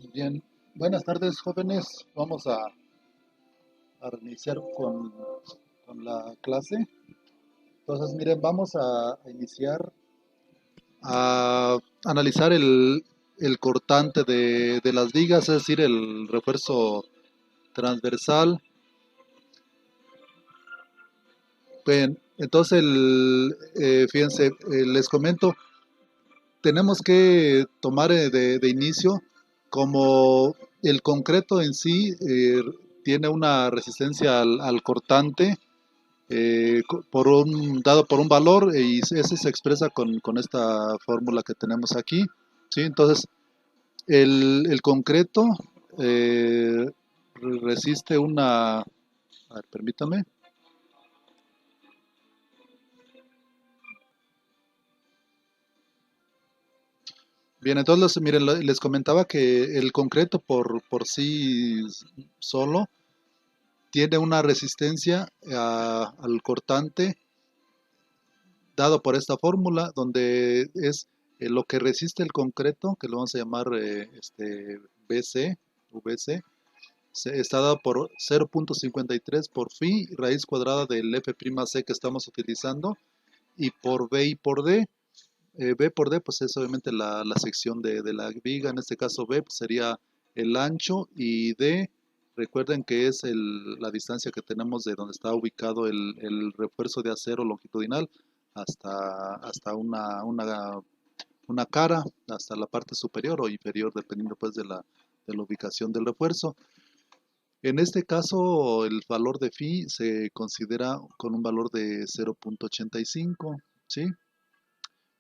Bien, buenas tardes jóvenes. Vamos a reiniciar con la clase. Entonces, miren, vamos a iniciar a analizar el cortante de las vigas, es decir, el refuerzo transversal. Bien, entonces, fíjense, les comento, tenemos que tomar de inicio como el concreto en sí tiene una resistencia al cortante dado por un valor y ese se expresa con esta fórmula que tenemos aquí. ¿Sí? Entonces, el concreto eh, resiste una... A ver, permítame. Bien, entonces miren, les comentaba que el concreto por sí solo tiene una resistencia al cortante dado por esta fórmula, donde es lo que resiste el concreto, que lo vamos a llamar BC, VC, está dado por 0.53 por phi, raíz cuadrada del F'C que estamos utilizando, y por B y por D. B por D, pues es obviamente la sección de la viga, en este caso B pues sería el ancho, y D, recuerden que es la distancia que tenemos de donde está ubicado el refuerzo de acero longitudinal hasta una cara, hasta la parte superior o inferior, dependiendo pues de la ubicación del refuerzo. En este caso, el valor de phi se considera con un valor de 0.85, ¿sí?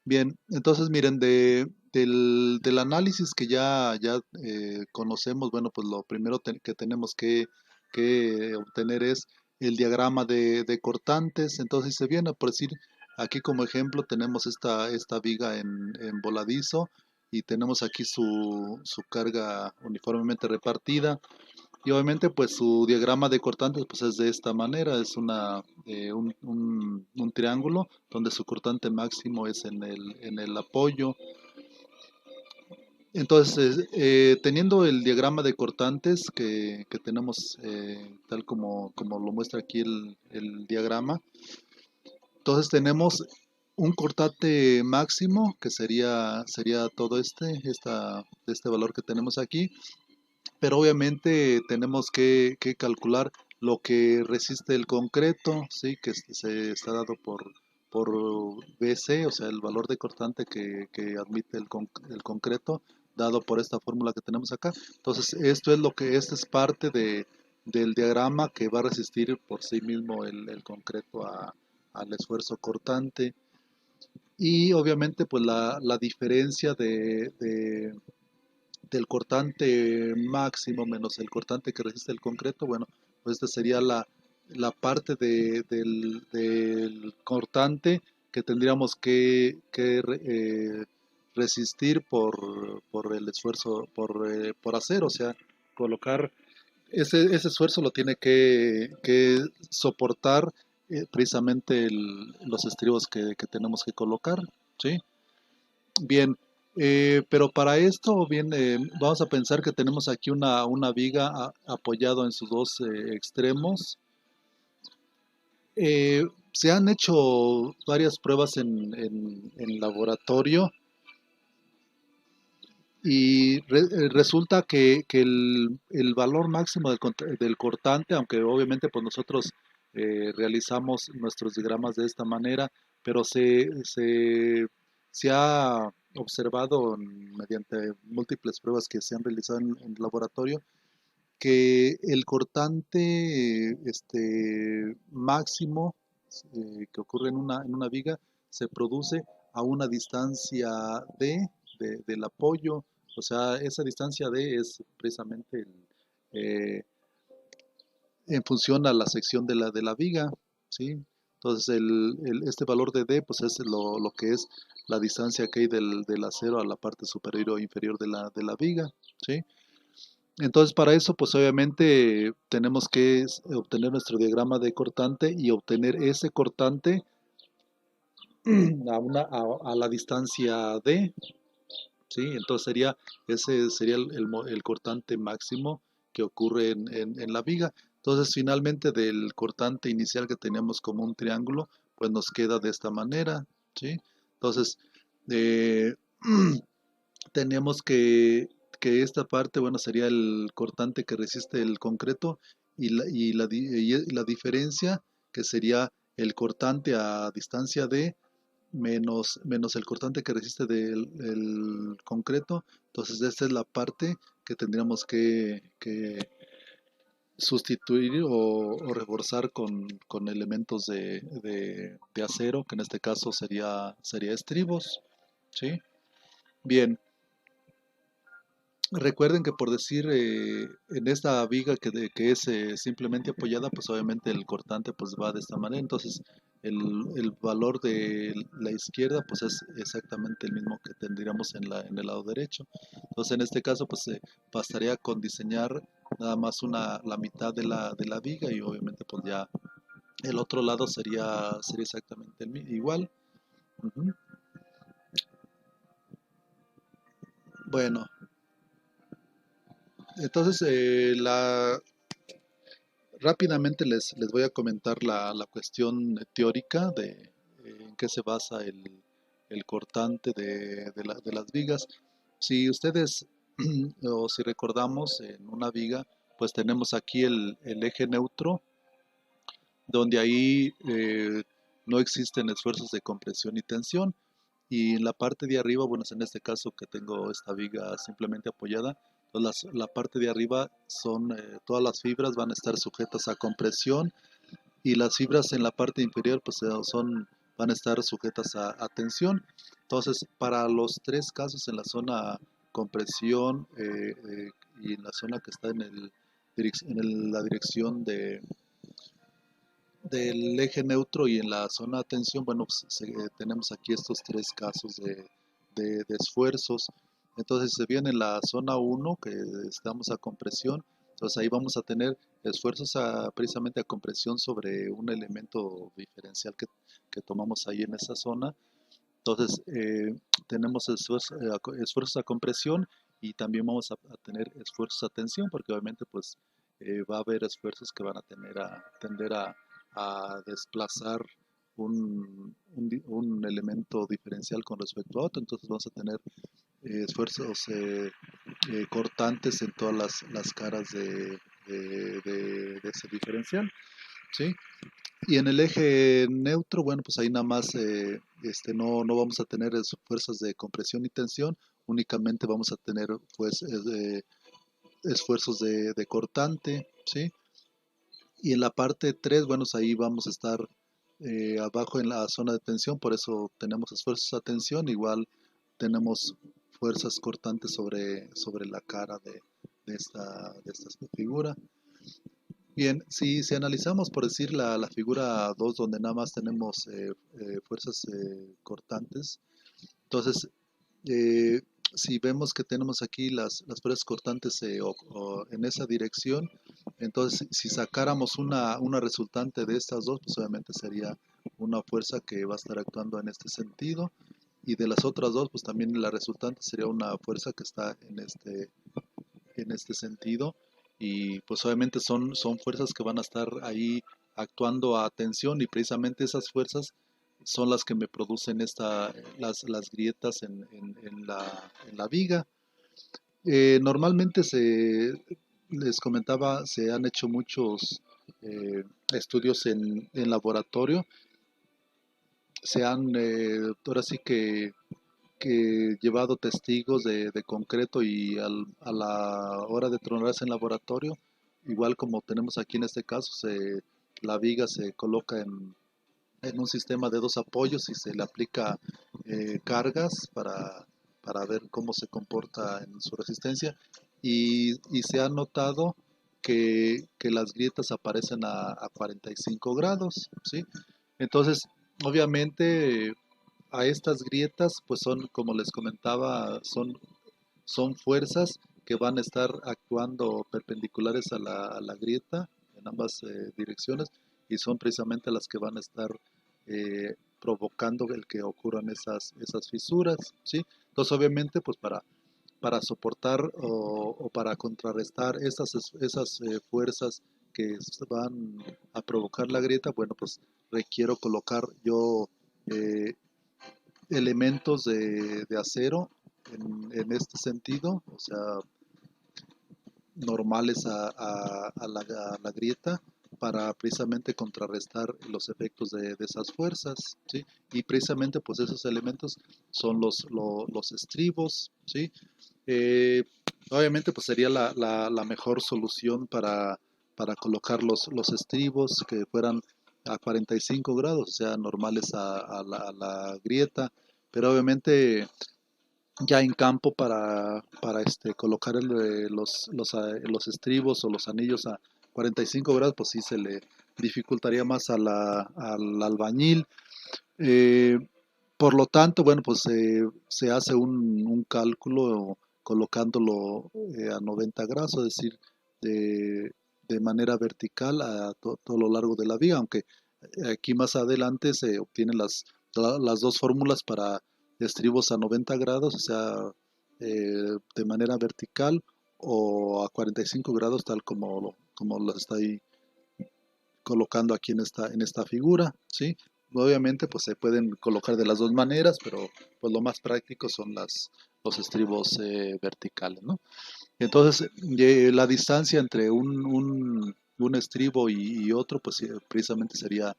Bien, entonces miren, del análisis que ya conocemos, bueno, pues lo primero que tenemos que obtener es el diagrama de cortantes. Entonces se viene por decir, aquí como ejemplo tenemos esta viga en voladizo y tenemos aquí su carga uniformemente repartida. Y obviamente pues su diagrama de cortantes pues es de esta manera, es un triángulo donde su cortante máximo es en el apoyo. Entonces, teniendo el diagrama de cortantes que tenemos tal como lo muestra aquí el diagrama, entonces tenemos un cortante máximo que sería todo este valor que tenemos aquí, pero obviamente tenemos que calcular lo que resiste el concreto, ¿sí? Que se está dado por BC, o sea, el valor de cortante que admite el concreto, dado por esta fórmula que tenemos acá. Entonces, esta es parte del diagrama que va a resistir por sí mismo el concreto al esfuerzo cortante. Y obviamente, pues la diferencia del cortante máximo menos el cortante que resiste el concreto, bueno, pues esta sería la parte del cortante que tendríamos que resistir por el esfuerzo, por hacer, o sea, colocar ese esfuerzo lo tiene que soportar precisamente los estribos que tenemos que colocar, ¿sí? Bien, pero para esto, bien, vamos a pensar que tenemos aquí una viga apoyado en sus dos extremos. Se han hecho varias pruebas en laboratorio y resulta que el valor máximo del cortante, aunque obviamente pues nosotros realizamos nuestros diagramas de esta manera, pero se ha observado mediante múltiples pruebas que se han realizado en laboratorio que el cortante máximo que ocurre en una viga se produce a una distancia del apoyo, o sea, esa distancia D es precisamente eh, en función a la sección de la viga, ¿sí? Entonces, este valor de D, pues es lo que es la distancia que hay del acero a la parte superior o inferior de la viga, ¿sí? Entonces, para eso, pues obviamente tenemos que obtener nuestro diagrama de cortante y obtener ese cortante a la distancia D. ¿sí? Entonces ese sería el cortante máximo que ocurre en la viga. Entonces, finalmente del cortante inicial que teníamos como un triángulo, pues nos queda de esta manera, ¿sí? Entonces, eh, tenemos que esta parte, bueno, sería el cortante que resiste el concreto y la diferencia que sería el cortante a distancia de menos el cortante que resiste del el concreto. Entonces esta es la parte que tendríamos que sustituir o reforzar con elementos de acero, que en este caso sería estribos. ¿Sí? Bien, recuerden que por decir en esta viga que es simplemente apoyada, pues obviamente el cortante pues va de esta manera. Entonces el valor de la izquierda pues es exactamente el mismo que tendríamos en el lado derecho. Entonces en este caso pues bastaría con diseñar nada más la mitad de la viga y obviamente pues ya el otro lado sería exactamente igual. Ujú. Bueno, entonces rápidamente les voy a comentar la cuestión teórica de en qué se basa el cortante de las vigas. Si ustedes o si recordamos en una viga, pues tenemos aquí el eje neutro, donde ahí no existen esfuerzos de compresión y tensión. Y en la parte de arriba, bueno, en este caso que tengo esta viga simplemente apoyada, pues la parte de arriba son, todas las fibras van a estar sujetas a compresión y las fibras en la parte inferior pues van a estar sujetas a tensión. Entonces, para los tres casos en la zona compresión y en la zona que está la dirección del eje neutro y en la zona de tensión, bueno, pues, tenemos aquí estos tres casos de esfuerzos. Entonces se viene en la zona 1 que estamos a compresión, entonces ahí vamos a tener esfuerzos precisamente a compresión sobre un elemento diferencial que tomamos ahí en esa zona. Entonces tenemos esfuerzos a compresión y también vamos a tener esfuerzos a tensión, porque obviamente pues va a haber esfuerzos que van a tender a desplazar un elemento diferencial con respecto a otro. Entonces vamos a tener esfuerzos cortantes en todas las caras de ese diferencial. ¿Sí? Y en el eje neutro, bueno, pues ahí nada más no vamos a tener fuerzas de compresión y tensión, únicamente vamos a tener pues esfuerzos de cortante, ¿sí? Y en la parte 3 bueno, pues ahí vamos a estar abajo en la zona de tensión, por eso tenemos esfuerzos a tensión, igual tenemos fuerzas cortantes sobre la cara de esta figura. Bien, si analizamos por decir la figura 2 donde nada más tenemos fuerzas cortantes, entonces eh, si vemos que tenemos aquí las fuerzas cortantes o en esa dirección, entonces si sacáramos una resultante de estas dos, pues obviamente sería una fuerza que va a estar actuando en este sentido, y de las otras dos, pues también la resultante sería una fuerza que está en este sentido, y pues obviamente son fuerzas que van a estar ahí actuando a tensión, y precisamente esas fuerzas son las que me producen las grietas en la viga. Normalmente les comentaba, se han hecho muchos estudios en laboratorio, se han ahora sí que llevado testigos de concreto y a la hora de tronarse en laboratorio, igual como tenemos aquí en este caso, la viga se coloca en un sistema de dos apoyos y se le aplica cargas para ver cómo se comporta en su resistencia, y se ha notado que las grietas aparecen a 45 grados, ¿sí? Entonces, obviamente, a estas grietas, pues son, como les comentaba, son fuerzas que van a estar actuando perpendiculares a la grieta en ambas direcciones, y son precisamente las que van a estar provocando el que ocurran esas fisuras, ¿sí? Entonces, obviamente, pues para soportar o para contrarrestar esas fuerzas que van a provocar la grieta, bueno, pues requiero colocar yo eh, elementos de acero en este sentido, o sea, normales a la grieta para precisamente contrarrestar los efectos de esas fuerzas, ¿sí? Y precisamente pues esos elementos son los estribos, ¿sí? Eh, Obviamente pues sería la mejor solución para colocar los estribos que fueran a 45 grados, o sea, normales a la grieta, pero obviamente ya en campo para colocar los estribos o los anillos a 45 grados, pues sí se le dificultaría más al albañil. Eh, por lo tanto, bueno, pues se hace un cálculo colocándolo a 90 grados, es decir, de manera vertical a todo lo largo de la viga, aunque aquí más adelante se obtienen las dos fórmulas para estribos a 90 grados, o sea, de manera vertical o a 45 grados, tal como lo está ahí colocando aquí en esta figura, ¿sí? Obviamente pues se pueden colocar de las dos maneras, pero pues lo más práctico son los estribos verticales, ¿no? Entonces la distancia entre un estribo y otro pues precisamente sería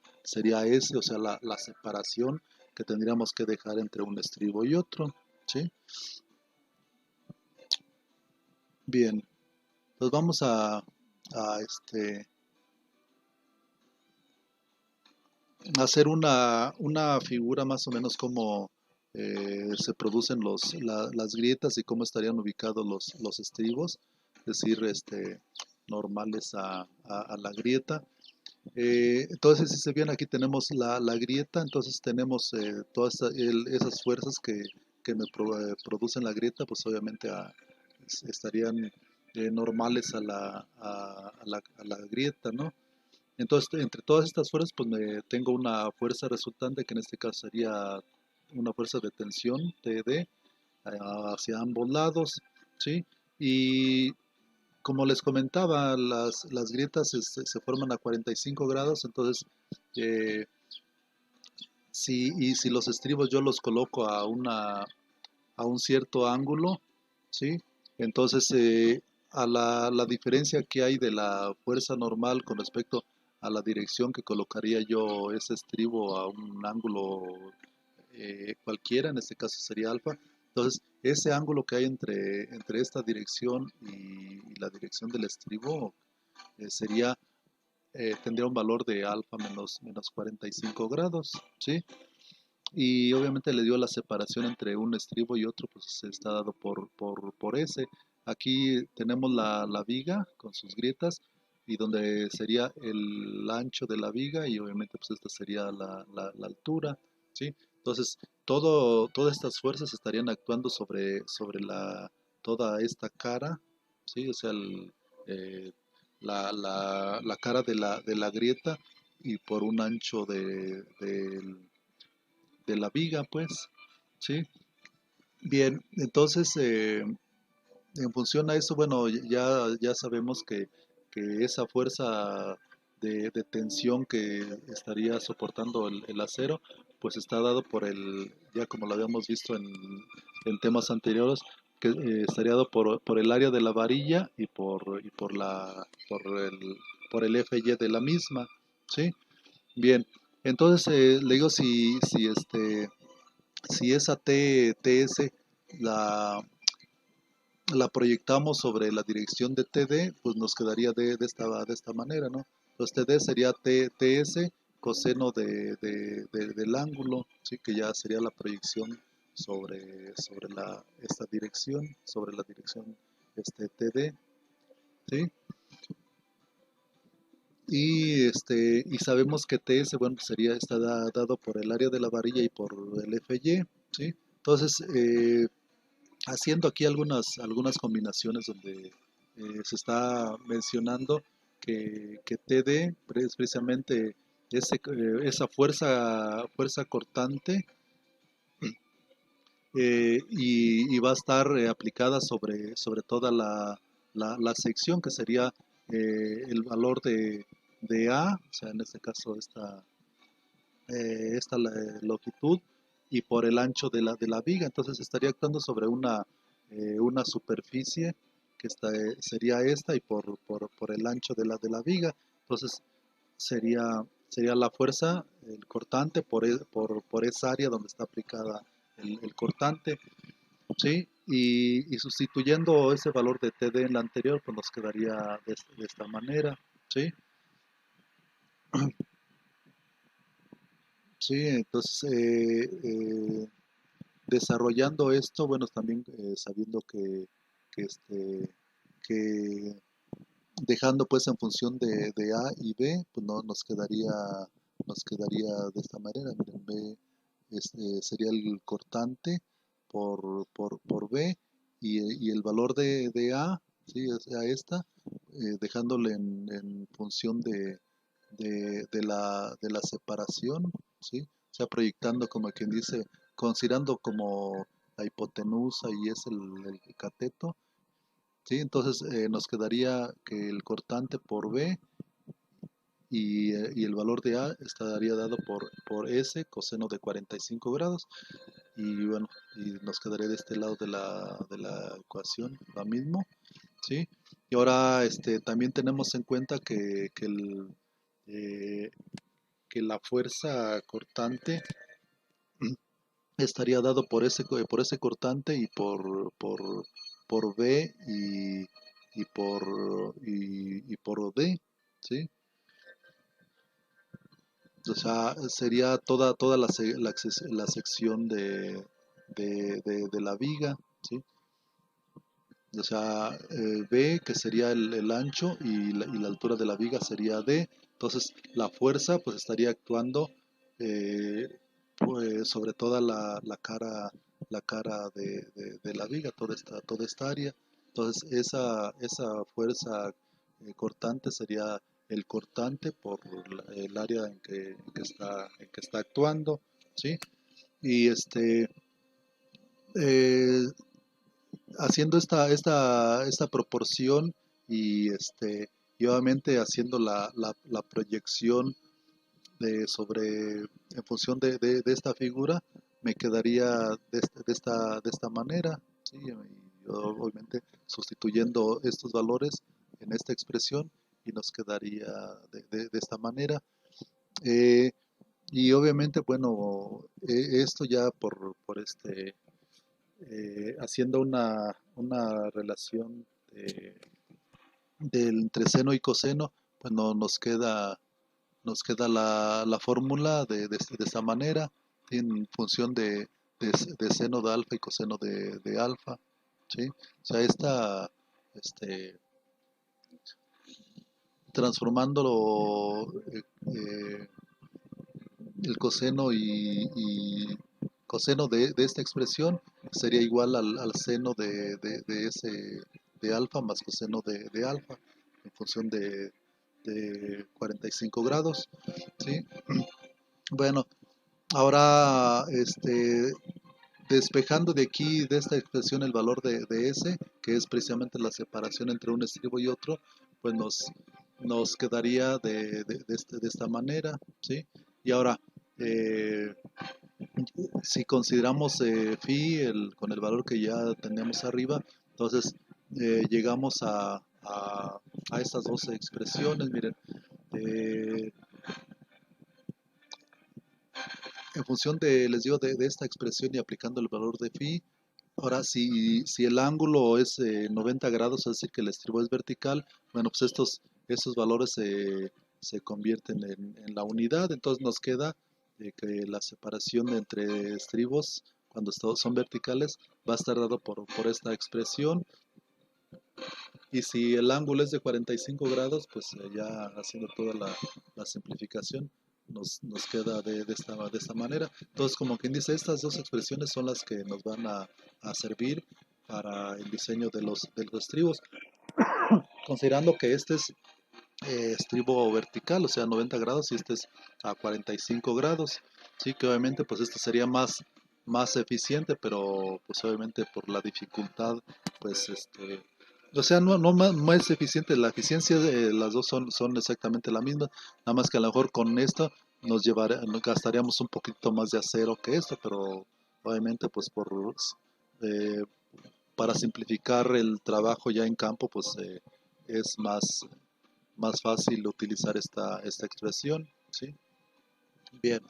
ese, o sea la separación que tendríamos que dejar entre un estribo y otro, ¿sí? Bien, pues vamos a hacer una figura más o menos como se producen las grietas y cómo estarían ubicados los estribos, es decir, normales a la grieta. Entonces, si se ven, aquí tenemos la grieta, entonces tenemos todas esas fuerzas que me producen la grieta, pues obviamente estarían normales a la grieta, ¿no? Entonces, entre todas estas fuerzas, pues tengo una fuerza resultante que en este caso sería una fuerza de tensión, TD, hacia ambos lados, ¿sí? Y como les comentaba, las grietas se forman a 45 grados, entonces, eh, si los estribos yo los coloco a un cierto ángulo, ¿sí? Entonces, a la diferencia que hay de la fuerza normal con respecto a la dirección que colocaría yo ese estribo a un ángulo cualquiera, en este caso sería alfa. Entonces, ese ángulo que hay entre esta dirección y la dirección del estribo tendría un valor de alfa menos 45 grados, ¿sí? Y obviamente le dio la separación entre un estribo y otro, pues está dado por ese. Aquí tenemos la viga con sus grietas y donde sería el ancho de la viga y obviamente pues esta sería la altura, ¿sí? Entonces, todas estas fuerzas estarían actuando sobre toda esta cara, ¿sí? O sea, eh, la cara de la grieta y por un ancho de la viga, pues, ¿sí? Bien, entonces, en función a eso, bueno, ya sabemos que esa fuerza de tensión que estaría soportando el acero, pues está dado ya como lo habíamos visto en temas anteriores, que estaría dado por el área de la varilla y por el FY de la misma, ¿sí? Bien, entonces le digo si esa TS la, la proyectamos sobre la dirección de TD, pues nos quedaría de esta manera, ¿no? Entonces TD sería TS coseno del ángulo, ¿sí? Que ya sería la proyección sobre esta dirección, sobre la dirección TD, ¿sí? Y sabemos que TS, bueno, pues está dado por el área de la varilla y por el FY, ¿sí? Entonces, haciendo aquí algunas combinaciones donde se está mencionando que TD es precisamente esa fuerza cortante, y va a estar aplicada sobre toda la sección, que sería el valor de A, o sea, en este caso esta longitud, y por el ancho de la viga. Entonces estaría actuando sobre una superficie que sería esta, y por el ancho de la viga. Entonces sería la fuerza, el cortante, por esa área donde está aplicada el cortante, ¿sí? Y sustituyendo ese valor de TD en la anterior, pues nos quedaría de esta manera, ¿sí? Sí, entonces desarrollando esto, bueno, también sabiendo que, este, que dejando pues en función de A y B, pues no, nos quedaría de esta manera. Miren, B sería el cortante por B, y el valor de A, ¿sí? O sea, esta, dejándole en función de la separación, ¿sí? O sea, proyectando, como quien dice, considerando como la hipotenusa y es el cateto, ¿sí? Entonces nos quedaría que el cortante por B, y el valor de A estaría dado por S, coseno de 45 grados. Y bueno, y nos quedaría de este lado de la ecuación lo mismo, ¿sí? Y ahora también tenemos en cuenta eh, que la fuerza cortante estaría dado por ese cortante, y por B, y por D, ¿sí? O sea, sería toda la sección de la viga, ¿sí? O sea, B, que sería el ancho, y la altura de la viga sería D. Entonces, la fuerza pues estaría actuando, eh, pues, sobre toda la cara de la viga, toda esta área. Entonces, esa fuerza cortante sería el cortante por el área en que está actuando, ¿sí? Y eh, haciendo esta proporción, y obviamente haciendo la proyección en función de esta figura, me quedaría de esta manera, ¿sí? Y obviamente sustituyendo estos valores en esta expresión, y nos quedaría de esta manera. Eh, y obviamente, bueno, esto ya haciendo una relación entre seno y coseno, pues no nos queda la fórmula de esta manera, en función de seno de alfa y coseno de alfa, ¿sí? O sea, este, transformándolo, el coseno y coseno de esta expresión sería igual al seno de alfa más coseno de alfa, en función de 45 grados, ¿sí? Bueno, ahora despejando de aquí, de esta expresión, el valor de S, que es precisamente la separación entre un estribo y otro, pues nos quedaría de esta manera, ¿sí? Y ahora, eh, si consideramos phi con el valor que ya tenemos arriba, entonces llegamos a estas dos expresiones. Miren, eh, en función les digo, de esta expresión, y aplicando el valor de phi. Ahora, si el ángulo es 90 grados, es decir, que el estribo es vertical, bueno, pues estos valores se convierten en la unidad. Entonces nos queda que la separación entre estribos, cuando son verticales, va a estar dado por esta expresión. Y si el ángulo es de 45 grados, pues ya haciendo toda la simplificación, nos queda de esta manera. Entonces, como quien dice, estas dos expresiones son las que nos van a servir para el diseño de los estribos, considerando que este es estribo vertical, o sea, 90 grados, y este es a 45 grados. Sí, que obviamente pues este sería más eficiente, pero pues obviamente por la dificultad, pues o sea, no más eficiente, la eficiencia de las dos son exactamente la misma, nada más que a lo mejor con esto nos gastaríamos un poquito más de acero que esto, pero obviamente pues eh, para simplificar el trabajo ya en campo, pues es más fácil utilizar esta expresión, ¿sí? Bien,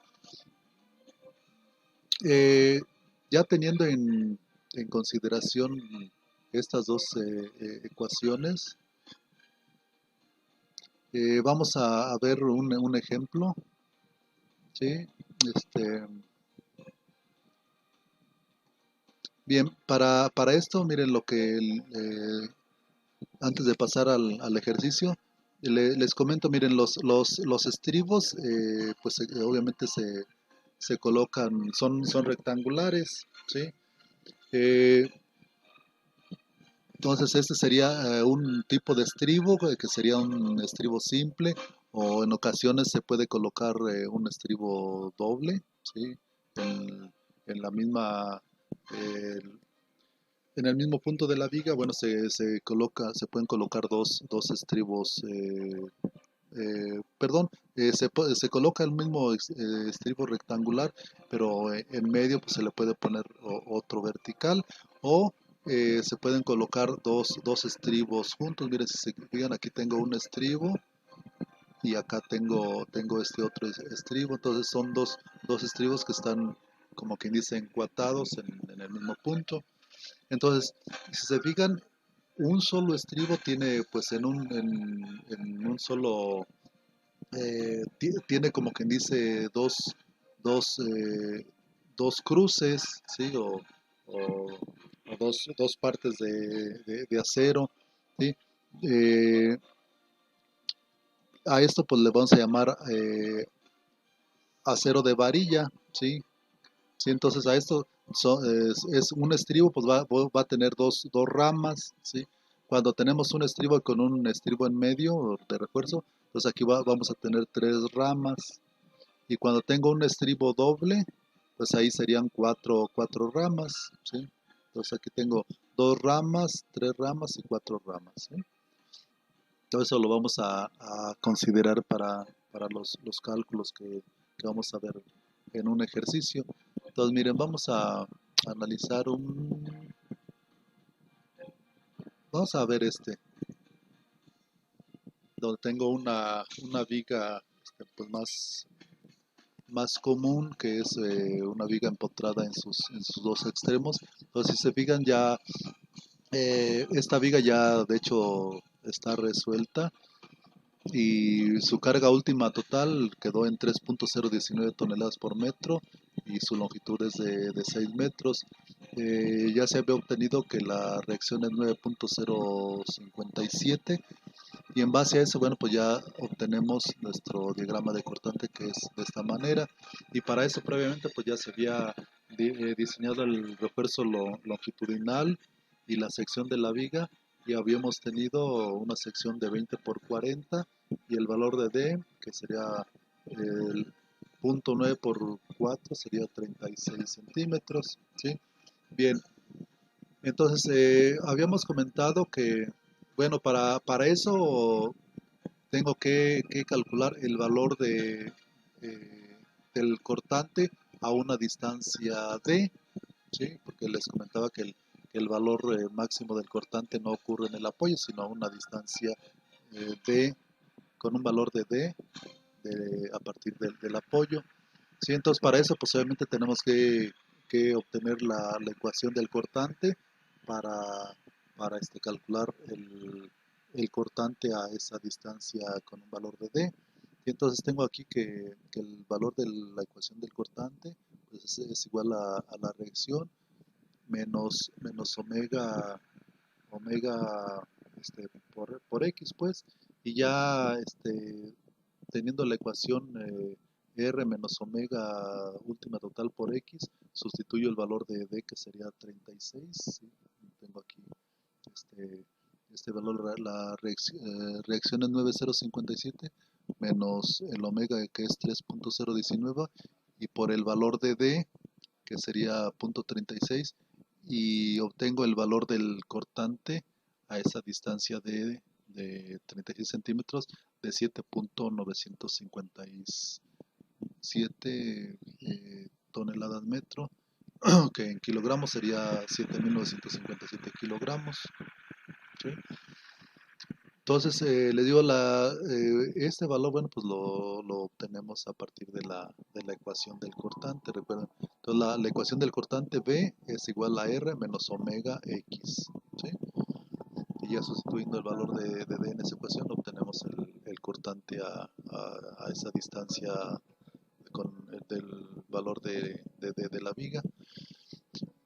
eh, ya teniendo en consideración estas dos ecuaciones, vamos a ver un ejemplo, ¿sí? Este, bien, para esto, miren lo que antes de pasar al ejercicio, les comento, miren, los estribos, pues obviamente se colocan, son rectangulares, ¿sí? Eh, entonces este sería un tipo de estribo, que sería un estribo simple, o en ocasiones se puede colocar un estribo doble, ¿sí? En la misma, eh, en el mismo punto de la viga, bueno, se pueden colocar dos estribos, perdón, se coloca el mismo estribo rectangular, pero en medio pues se le puede poner otro vertical, o se pueden colocar dos estribos juntos. Miren, si se fijan, aquí tengo un estribo y acá tengo este otro estribo, entonces son dos estribos que están, como quien dice, encuatados en el mismo punto. Entonces, si se fijan, un solo estribo tiene pues en un solo tiene, como quien dice, dos, eh, dos cruces, ¿sí? O dos partes de acero, ¿sí? Eh, a esto pues le vamos a llamar acero de varilla, ¿sí? Sí, entonces a esto es un estribo, pues va a tener dos ramas, ¿sí? Cuando tenemos un estribo con un estribo en medio de refuerzo, pues aquí vamos a tener tres ramas. Y cuando tengo un estribo doble, pues ahí serían cuatro ramas, ¿sí? Entonces aquí tengo dos ramas, tres ramas y cuatro ramas, ¿sí? Todo eso lo vamos a considerar para los cálculos que vamos a ver en un ejercicio. Entonces, miren, vamos a analizar vamos a ver donde tengo una viga pues más común, que es una viga empotrada en sus dos extremos. Entonces, si se fijan, ya esta viga ya de hecho está resuelta, y su carga última total quedó en 3.019 toneladas por metro, y su longitud es de 6 metros. Ya se había obtenido que la reacción es 9.057, y en base a eso, bueno, pues ya obtenemos nuestro diagrama de cortante, que es de esta manera. Y para eso previamente pues ya se había diseñado el refuerzo longitudinal y la sección de la viga, y habíamos tenido una sección de 20 por 40, y el valor de D, que sería el punto 9 por 4, sería 36 centímetros, ¿sí? Bien, entonces habíamos comentado que, bueno, para eso tengo que calcular el valor del cortante a una distancia D, ¿sí? Porque les comentaba que el valor máximo del cortante no ocurre en el apoyo, sino a una distancia D, con un valor de D a partir del apoyo. ¿Sí? Entonces, para eso, pues obviamente tenemos que obtener la ecuación del cortante para, para calcular el cortante a esa distancia con un valor de D. Y entonces tengo aquí que el valor de la ecuación del cortante pues es igual a la reacción menos omega por X, pues, y ya teniendo la ecuación R menos omega última total por X, sustituyo el valor de D, que sería 36, ¿sí? Tengo aquí este, este valor, reacción es 9057 menos el omega que es 3.019 y por el valor de D que sería 0.36 y obtengo el valor del cortante a esa distancia de 36 centímetros de 7.957 toneladas metro, que en kilogramos sería 7.957 kilogramos. ¿Sí? Entonces, les digo, este valor, bueno, pues lo obtenemos a partir de la ecuación del cortante, recuerden. Entonces, la ecuación del cortante B es igual a R menos omega X, ¿sí? Y ya sustituyendo el valor de D en esa ecuación, obtenemos el cortante a esa distancia con del valor de la viga.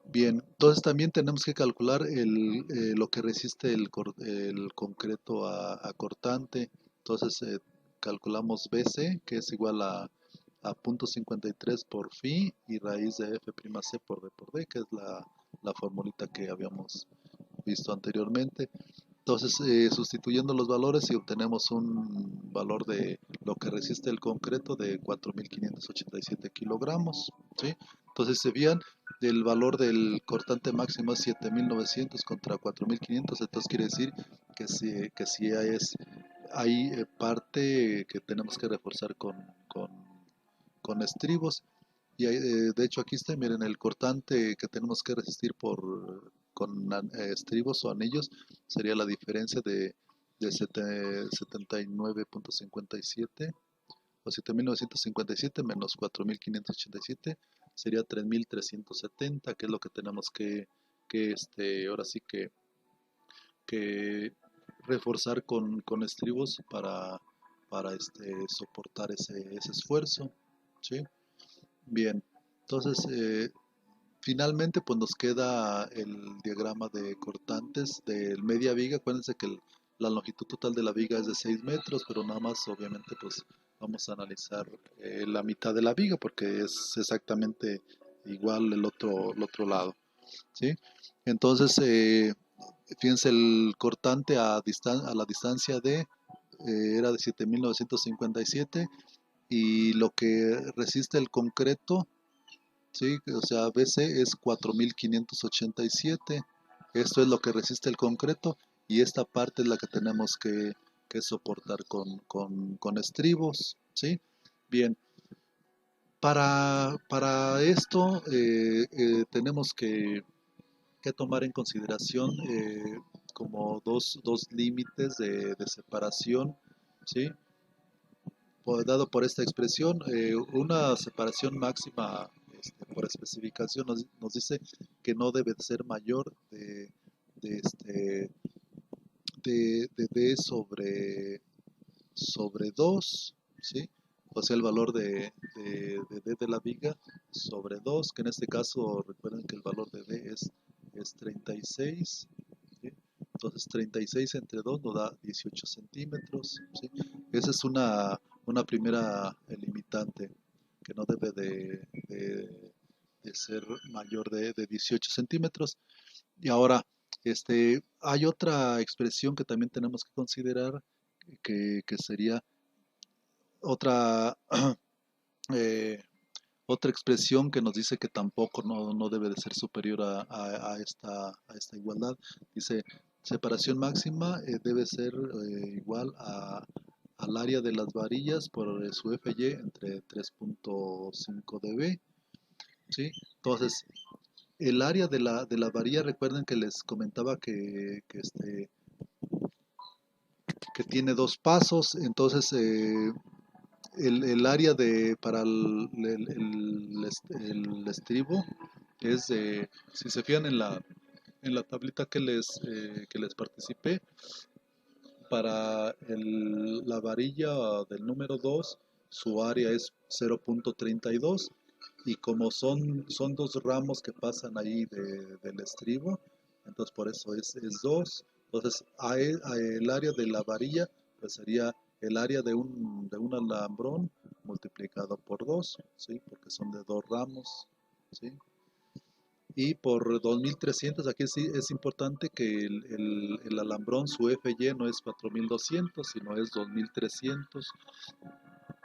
Bien, entonces también tenemos que calcular lo que resiste el concreto a cortante. Entonces calculamos BC, que es igual a 0.53 por phi y raíz de F'(c) por D por D, que es la formulita que habíamos visto anteriormente. Entonces, sustituyendo los valores y obtenemos un valor de lo que resiste el concreto de 4.587 kilogramos, ¿sí? Entonces, se veían el valor del cortante máximo es 7.900 contra 4.500, entonces quiere decir que si hay parte que tenemos que reforzar con estribos. Y de hecho aquí está, miren, el cortante que tenemos que resistir con estribos o anillos sería la diferencia de 79.57 o 7.957 menos 4.587 sería 3.370, que es lo que tenemos ahora sí que reforzar con estribos para soportar ese esfuerzo, ¿sí? Bien, entonces finalmente pues nos queda el diagrama de cortantes del media viga. Acuérdense que la longitud total de la viga es de 6 metros, pero nada más obviamente pues vamos a analizar la mitad de la viga porque es exactamente igual el otro lado, ¿sí? Entonces, fíjense, el cortante a la distancia era de 7.957 y lo que resiste el concreto, ¿sí? O sea, BC es 4.587. Esto es lo que resiste el concreto y esta parte es la que tenemos que soportar con estribos, ¿sí? Bien, para esto tenemos que tomar en consideración como dos límites de separación, ¿sí? Dado por esta expresión, una separación máxima por especificación nos dice que no debe ser mayor de, este, de D sobre 2, ¿sí? O sea, el valor de D de la viga sobre 2, que en este caso recuerden que el valor de D es 36, ¿sí? Entonces 36 entre 2 nos da 18 centímetros, ¿sí? Esa es una primera limitante que no debe de ser mayor de 18 centímetros. Y ahora, hay otra expresión que también tenemos que considerar que sería otra, eh, otra expresión que nos dice que tampoco no debe de ser superior a esta igualdad. Dice, separación máxima debe ser igual al área de las varillas por su FY entre 3.5 dB, ¿sí? Entonces, el área de la varilla, recuerden que les comentaba que tiene dos pasos, entonces el área para el estribo es de, si se fijan en la tablita que les participé, para la varilla del número 2 su área es 0.32 y como son dos ramos que pasan ahí del estribo, entonces por eso es 2. Entonces el área de la varilla pues sería el área de un alambrón multiplicado por 2, ¿sí? Porque son de dos ramos, ¿sí? Y por 2300, aquí sí es importante que el alambrón, su FY no es 4200, sino es 2300.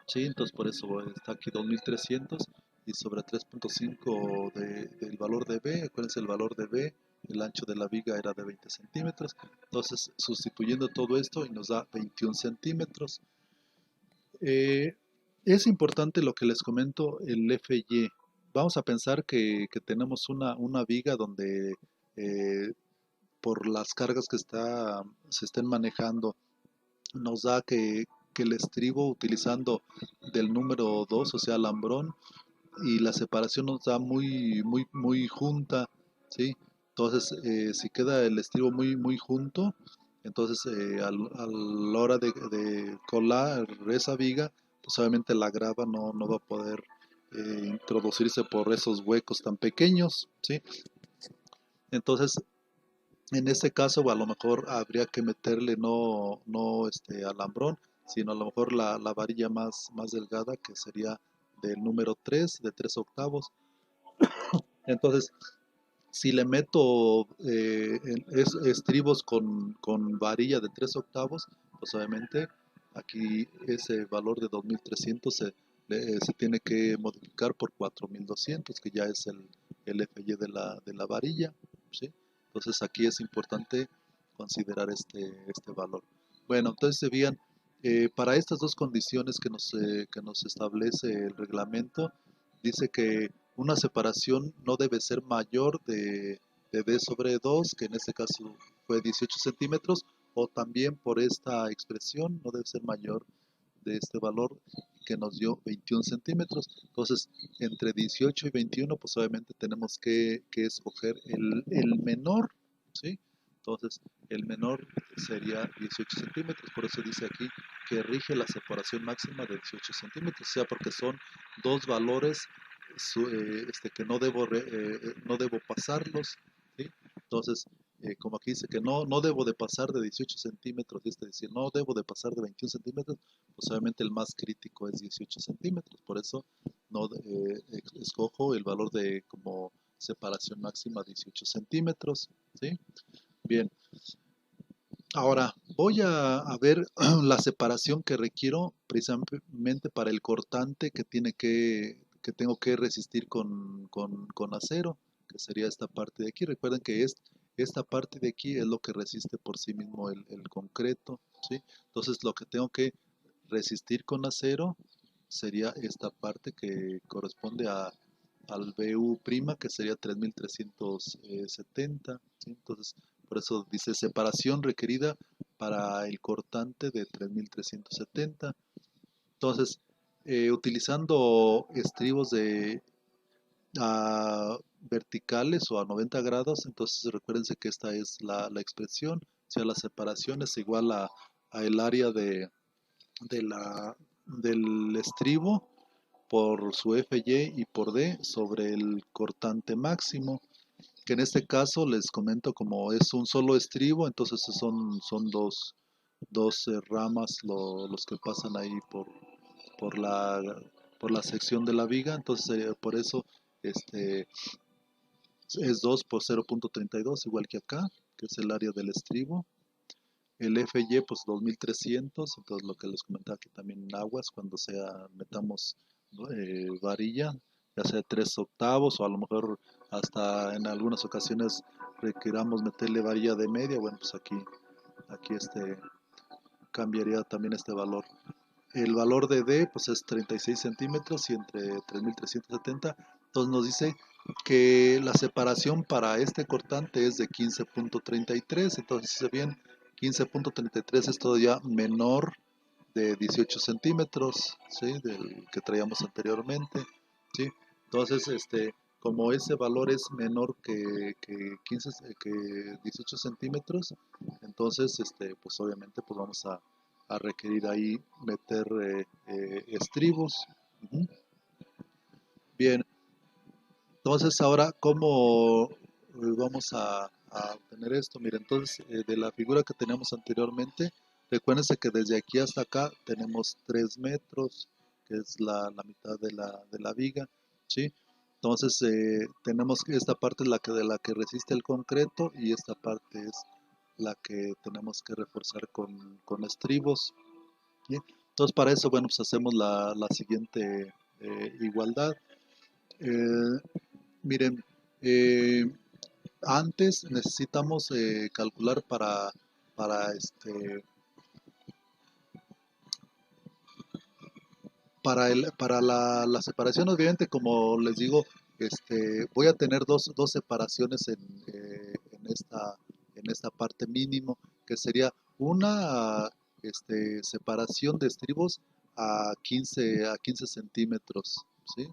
Sí, entonces por eso está aquí 2300 y sobre 3.5 del valor de B. Acuérdense, el valor de B, el ancho de la viga era de 20 centímetros. Entonces, sustituyendo todo esto y nos da 21 centímetros. Eh, es importante lo que les comento, el FY. Vamos a pensar que tenemos una viga donde eh, por las cargas que se estén manejando, nos da que el estribo utilizando del número 2, o sea, alambrón, y la separación nos da muy junta, ¿sí? Entonces, si queda el estribo muy junto, entonces a la hora de colar esa viga, pues obviamente la grava no va a poder introducirse por esos huecos tan pequeños, ¿sí? Entonces, en ese caso, a lo mejor habría que meterle no alambrón, sino a lo mejor la varilla más delgada, que sería del número 3 de 3 octavos. Entonces, si le meto estribos con varilla de 3 octavos, pues obviamente aquí ese valor de 2300 se tiene que modificar por 4200, que ya es el FY de la varilla, ¿sí? Entonces aquí es importante considerar este valor. Bueno, entonces se veían, para estas dos condiciones que nos establece el reglamento, dice que una separación no debe ser mayor de D sobre 2, que en este caso fue 18 centímetros, o también por esta expresión no debe ser mayor de este valor que nos dio 21 centímetros. Entonces, entre 18 y 21, pues obviamente tenemos que escoger el menor, ¿sí? Entonces, el menor sería 18 centímetros, por eso dice aquí que rige la separación máxima de 18 centímetros, o sea, porque son dos valores que no debo pasarlos, ¿sí? Entonces, como aquí dice que no debo de pasar de 18 centímetros, es decir, no debo de pasar de 21 centímetros, pues obviamente el más crítico es 18 centímetros, por eso no escojo el valor de como separación máxima 18 centímetros, ¿sí? Bien, ahora voy a ver la separación que requiero precisamente para el cortante que tengo que resistir con acero, que sería esta parte de aquí. Recuerden que esta parte de aquí es lo que resiste por sí mismo el concreto, ¿sí? Entonces lo que tengo que resistir con acero sería esta parte que corresponde al BU', que sería 3370, ¿sí? Entonces, por eso dice separación requerida para el cortante de 3370. Entonces, utilizando estribos verticales o a 90 grados, entonces recuérdense que esta es la expresión, o sea, la separación es igual a el área del estribo por su FY y por D sobre el cortante máximo, que en este caso les comento como es un solo estribo, entonces son dos ramas los que pasan ahí por la, por la sección de la viga, entonces por eso este, es 2 por 0.32, igual que acá, que es el área del estribo. El FY pues 2300, entonces lo que les comentaba que también en aguas, cuando metamos varilla, ya sea 3 octavos o a lo mejor hasta en algunas ocasiones requeramos meterle varilla de media, bueno pues aquí cambiaría también este valor. El valor de D pues es 36 centímetros y entre 3370, entonces nos dice que la separación para este cortante es de 15.33, entonces si se bien 15.33 es todavía menor de 18 centímetros, ¿sí? Del que traíamos anteriormente, ¿sí? Entonces, como ese valor es menor que 18 centímetros, entonces, pues obviamente pues vamos a requerir ahí meter estribos. Ujú. Bien, entonces ahora, ¿cómo vamos a obtener esto? Mira, entonces de la figura que teníamos anteriormente, recuérdense que desde aquí hasta acá tenemos 3 metros, que es la mitad de la viga, ¿sí? Entonces tenemos que esta parte es de la que resiste el concreto y esta parte es la que tenemos que reforzar con estribos. Bien. Entonces para eso, bueno, pues hacemos la siguiente igualdad. Eh, Miren, eh, antes necesitamos calcular para para la separación, obviamente, como les digo, voy a tener dos separaciones en esta parte mínimo, que sería una separación de estribos a 15 centímetros, ¿sí?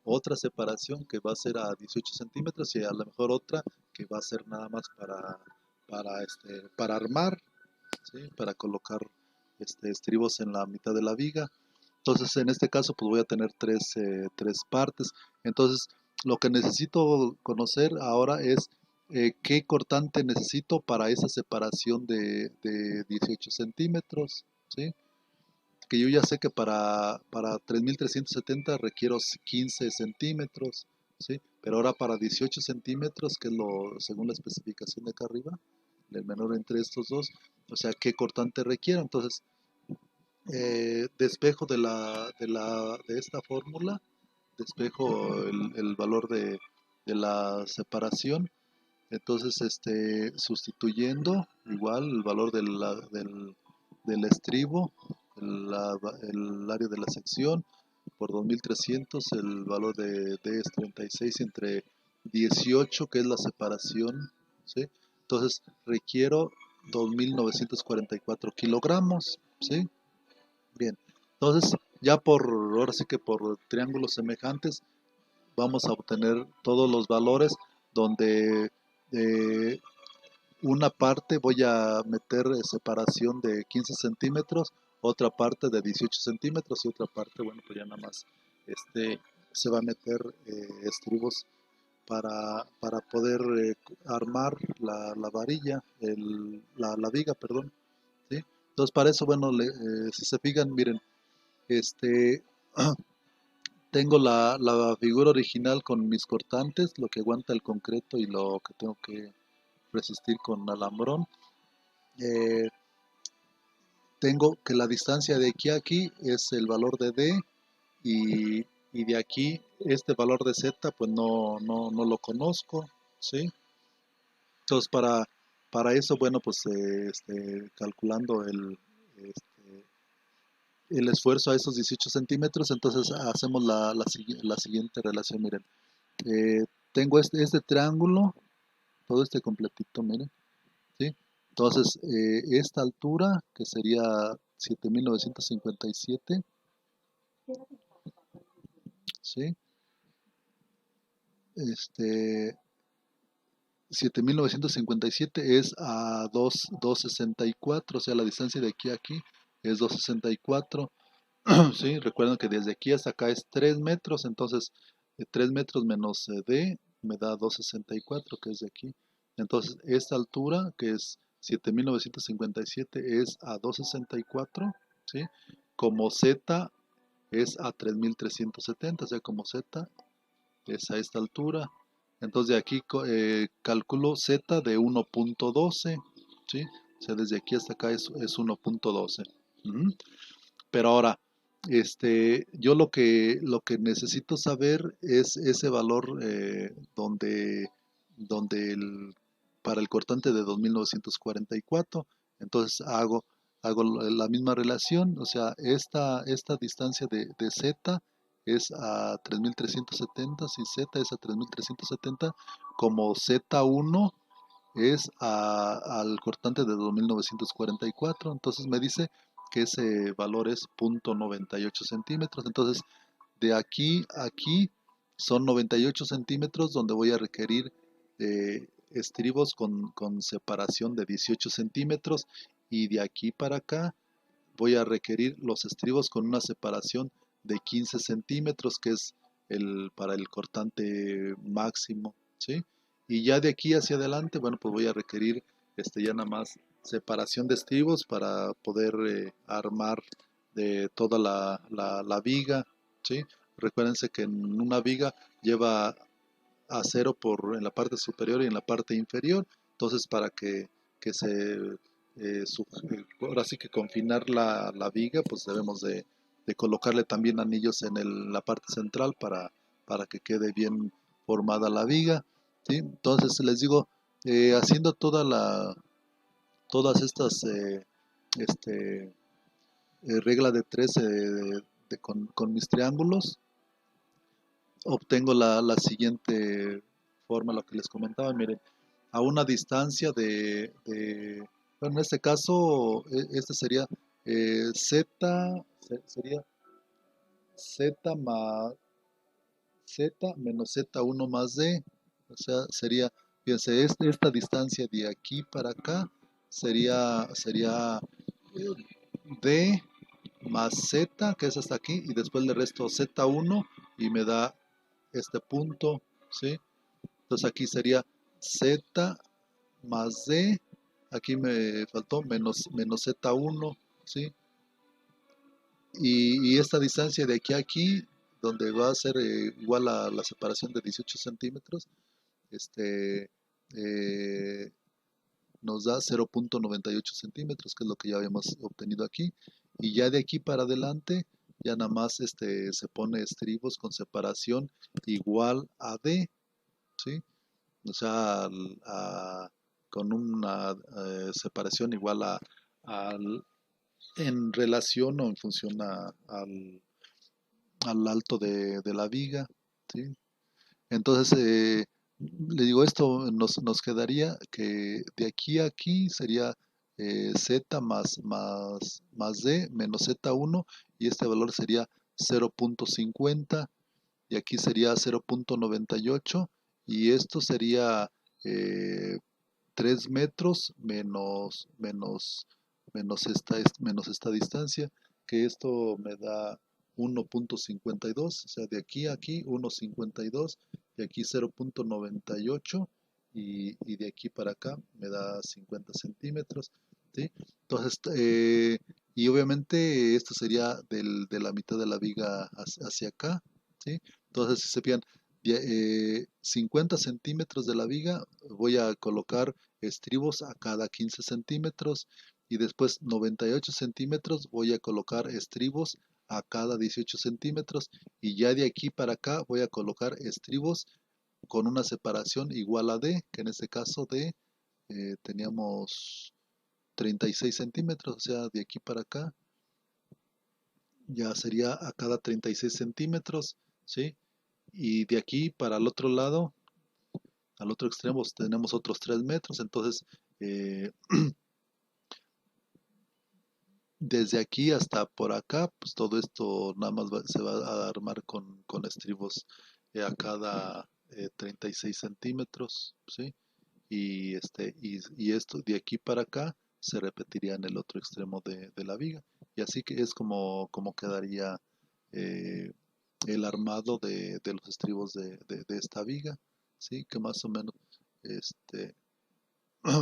Otra separación que va a ser a 18 centímetros y a lo mejor otra que va a ser nada más para armar, ¿sí? Para colocar estribos en la mitad de la viga. Entonces, en este caso, pues voy a tener tres partes. Entonces, lo que necesito conocer ahora es qué cortante necesito para esa separación de 18 centímetros, ¿sí? Que yo ya sé que para 3370 requiero 15 centímetros, ¿sí? Pero ahora para 18 centímetros, que es según la especificación de acá arriba, el menor entre estos dos, o sea, qué cortante requiero. Entonces, despejo de esta fórmula, despejo el valor de la separación, entonces sustituyendo igual el valor del estribo, el área de la sección, por 2300, el valor de es 36 entre 18, que es la separación, ¿sí? Entonces requiero 2944 kilogramos, ¿sí? Bien, entonces ya ahora sí que por triángulos semejantes vamos a obtener todos los valores donde eh, una parte voy a meter separación de 15 centímetros, otra parte de 18 centímetros y otra parte, bueno, pues ya nada más se va a meter estribos para poder armar la varilla, la viga, perdón, ¿sí? Entonces para eso, bueno, si se fijan, miren, este, tengo la figura original con mis cortantes, lo que aguanta el concreto y lo que tengo que resistir con alambrón. Eh, Tengo que la distancia de aquí a aquí es el valor de D y de aquí este valor de Z pues no lo conozco, ¿sí? Entonces para eso, bueno, pues calculando este, el esfuerzo a esos 18 centímetros, entonces hacemos la siguiente relación, miren. Tengo este triángulo, todo este completito, miren, ¿sí? Entonces, esta altura, que sería 7957, ¿sí? Este, 7957 es a 264, o sea, la distancia de aquí a aquí es 264, ¿sí? Recuerden que desde aquí hasta acá es 3 metros, entonces 3 metros menos D me da 264, que es de aquí. Entonces, esta altura, que es 7957, es a 264, ¿sí? Como Z es a 3370, o sea, como Z es a esta altura. Entonces, de aquí calculo Z de 1.12, ¿sí? O sea, desde aquí hasta acá es 1.12. Ujú. Pero ahora, yo lo que necesito saber es ese valor donde para el cortante de 2944. Entonces hago la misma relación, o sea, esta distancia de Z es a 3370, si Z es a 3370, como Z1 es al cortante de 2944, entonces me dice que ese valor es 0.98 centímetros, entonces de aquí a aquí son 98 centímetros donde voy a requerir estribos con separación de 18 centímetros y de aquí para acá voy a requerir los estribos con una separación de 15 centímetros, que es para el cortante máximo, ¿sí? Y ya de aquí hacia adelante, bueno, pues voy a requerir ya nada más separación de estribos para poder armar de toda la viga, ¿sí? Recuérdense que en una viga lleva acero en la parte superior y en la parte inferior. Entonces, para que ahora sí que confinar la viga, pues debemos de colocarle también anillos en la parte central para que quede bien formada la viga, ¿sí? Entonces, les digo, haciendo todas estas este, regla de tres con mis triángulos, obtengo la siguiente forma, lo que les comentaba. Miren, a una distancia bueno, en este caso, este sería Z, sería Z más Z menos Z1 más D, o sea, sería, fíjense, esta distancia de aquí para acá sería D más Z, que es hasta aquí, y después le resto Z1 y me da este punto, ¿sí? Entonces aquí sería Z más D, aquí me faltó menos Z1, ¿sí? Y esta distancia de aquí a aquí, donde va a ser igual a la separación de 18 centímetros, este, eh, nos da 0.98 centímetros, que es lo que ya habíamos obtenido aquí. Y ya de aquí para adelante, ya nada más se pone estribos con separación igual a D, ¿sí? O sea, con una separación igual al, en relación o en función al alto de la viga, ¿sí? Entonces, le digo, esto nos quedaría que de aquí a aquí sería Z más D menos Z1, y este valor sería 0.50, y aquí sería 0.98, y esto sería eh, 3 metros menos esta distancia, que esto me da 1.52, o sea, de aquí a aquí 1.52, de aquí 0.98, y de aquí para acá me da 50 centímetros, ¿sí? Entonces, y obviamente esto sería de la mitad de la viga hacia acá, ¿sí? Entonces, si se fijan, 50 centímetros de la viga voy a colocar estribos a cada 15 centímetros, y después 98 centímetros voy a colocar estribos a cada 18 centímetros, y ya de aquí para acá voy a colocar estribos con una separación igual a D, que en este caso teníamos 36 centímetros, o sea, de aquí para acá ya sería a cada 36 centímetros, ¿sí? Y de aquí para el otro lado, al otro extremo, tenemos otros 3 metros. Entonces, eh, desde aquí hasta por acá, pues todo esto nada más se va a armar con estribos a cada 36 centímetros, ¿sí? Y esto de aquí para acá se repetiría en el otro extremo de la viga. Y así que es como quedaría eh, el armado de los estribos de esta viga, ¿sí? Que más o menos, este,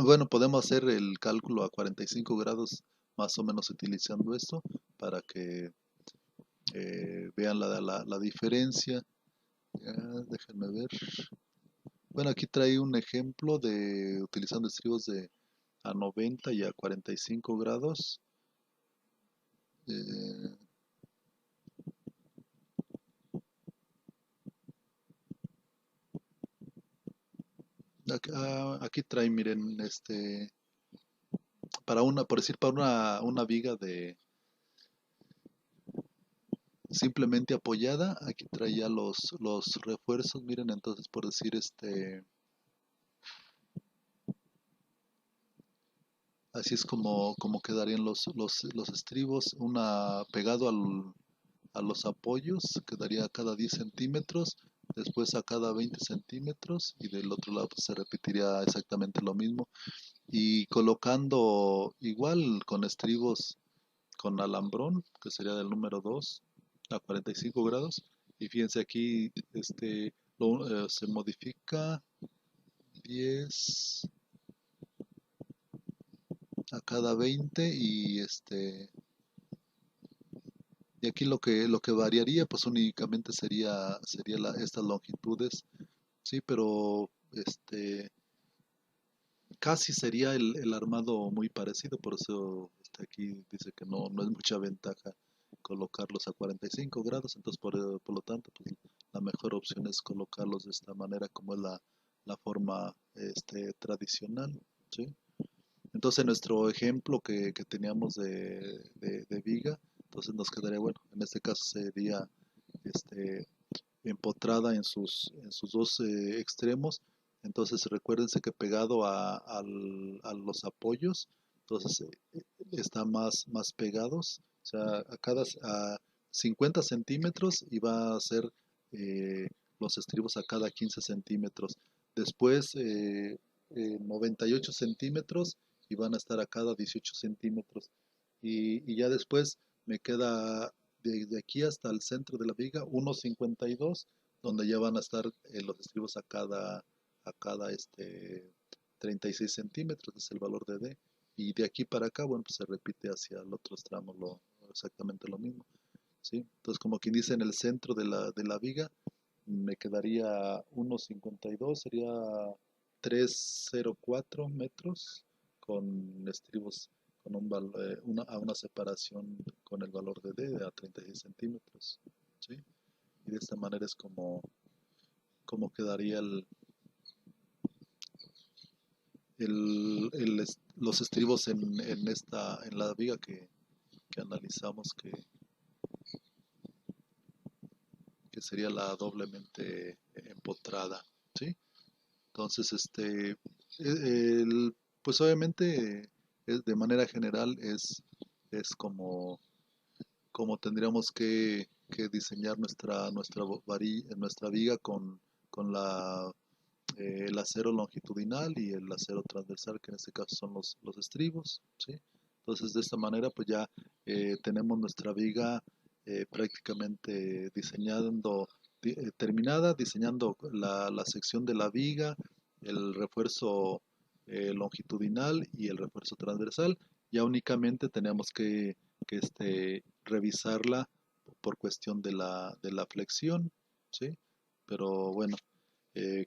bueno, podemos hacer el cálculo a 45 grados más o menos utilizando esto para que vean la diferencia. Ya, déjenme ver. Bueno, aquí trae un ejemplo de utilizando estribos de a 90 y a 45 grados. Eh, aquí trae, miren, por decir, para una viga simplemente apoyada, aquí trae ya los refuerzos, miren. Entonces, por decir, así es como quedarían los estribos, una pegado a los apoyos, quedaría a cada 10 centímetros, después a cada 20 centímetros, y del otro lado pues, se repetiría exactamente lo mismo, y colocando igual con estribos con alambrón, que sería del número 2 a 45 grados, y fíjense aquí, se modifica 10 a cada 20, Y aquí lo que variaría pues únicamente sería estas longitudes, sí, pero casi sería el armado muy parecido, por eso aquí dice que no es mucha ventaja colocarlos a 45 grados, entonces por lo tanto pues, la mejor opción es colocarlos de esta manera como es la forma tradicional, ¿sí? Entonces nuestro ejemplo que teníamos de viga, entonces nos quedaría, bueno, en este caso sería este, empotrada en sus dos extremos. Entonces recuérdense que pegado a los apoyos, entonces están más pegados, o sea, a 50 centímetros y va a ser eh, los estribos a cada 15 centímetros. Después 98 centímetros y van a estar a cada 18 centímetros. Y ya después me queda de aquí hasta el centro de la viga 1,52, donde ya van a estar los estribos a cada 36 centímetros, es el valor de D. Y de aquí para acá, bueno, pues se repite hacia el otro tramo exactamente lo mismo, ¿sí? Entonces, como quien dice, en el centro de la viga me quedaría 1,52, sería 3,04 metros con estribos a una separación con el valor de D a 36 centímetros, ¿sí? Y de esta manera es como quedaría los estribos en la viga que analizamos, que sería la doblemente empotrada, ¿sí? Entonces, pues obviamente, de manera general es como tendríamos que diseñar nuestra viga con el acero longitudinal y el acero transversal, que en este caso son los estribos, ¿sí? Entonces, de esta manera, pues ya tenemos nuestra viga prácticamente terminada, diseñando la sección de la viga, el refuerzo longitudinal y el refuerzo transversal. Ya únicamente tenemos que revisarla por cuestión de la flexión, ¿sí? Pero bueno,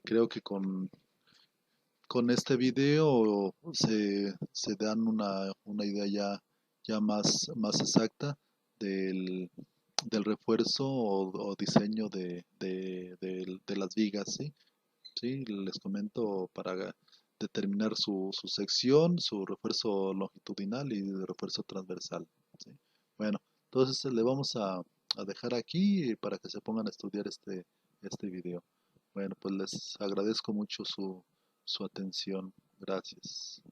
creo que con este video se dan una idea ya más exacta del, del refuerzo o diseño de las vigas, ¿sí? Sí, les comento para determinar su sección, su refuerzo longitudinal y refuerzo transversal, ¿sí? Bueno, entonces le vamos a dejar aquí para que se pongan a estudiar este video. Bueno, pues les agradezco mucho su atención. Gracias.